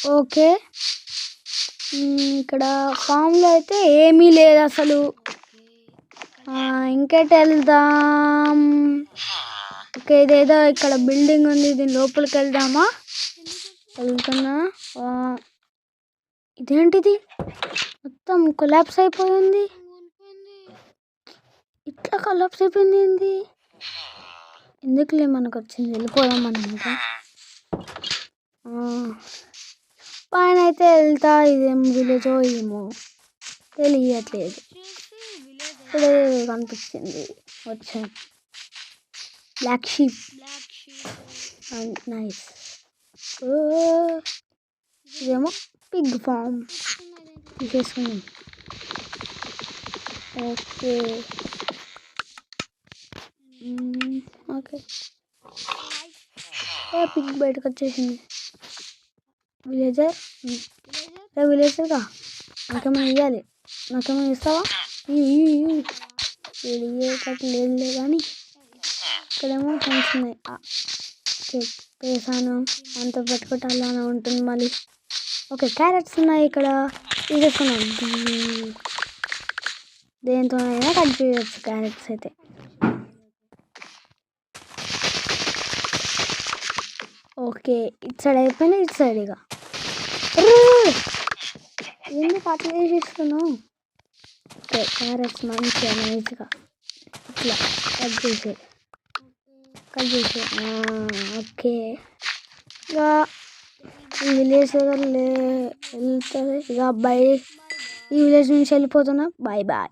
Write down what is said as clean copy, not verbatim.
Okay. ఇక్కడ ఫామ్లో అయితే ఏమీ లేదు అసలు. ఇంకెటు వెళ్దాం? ఓకే, ఇదేదో ఇక్కడ బిల్డింగ్ ఉంది, దీని లోపలికి వెళ్దామా? వెళ్తున్నా. ఇదేంటిది, మొత్తం కొలాప్స్ అయిపోయింది. ఇట్లా కొలాప్స్ అయిపోయింది ఏంది? ఎందుకులే, మనకు వచ్చింది, వెళ్ళిపోదాం మనం ఇంకా. పైన అయితే వెళ్తా. ఇదేం విలేజో ఏమో తెలియట్లేదు. ఇప్పుడే కనిపించింది, వచ్చాను. Black sheep, nice. ఇదేమో పిగ్ ఫామ్, తీసేసుకున్నాం. Okay okay. పిగ్ బయటకు వచ్చేసింది. విలేజర్, విలేజర్గా నాకేమైనా ఇవ్వాలి, నాకేమైనా ఇస్తావా? ఇయ్యేటట్టు లేదులే కానీ ఇక్కడేమో ఫెన్స్ ఉన్నాయి. వేసాను, అంత పెట్టుకోవటాలానే ఉంటుంది మళ్ళీ. ఓకే, క్యారెట్స్ ఉన్నాయి ఇక్కడ, తీసేసుకున్నాం. దేంతోనైనా కట్ చేయవచ్చు క్యారెట్స్ అయితే. ఓకే, ఇటు సైడ్ అయిపోయింది, ఇటు సైడ్ ఇక ఎందుకు అట్లా చేసేస్తున్నావు? ఓకే, క్యారెట్స్ మంచిగా నైస్గా ఇట్లా కట్ చేసే. ఓకే, ఇక ఈ విలేజ్ వెళ్తుంది. ఇక ఈ విలేజ్ నుంచి వెళ్ళిపోతున్నా. Bye bye.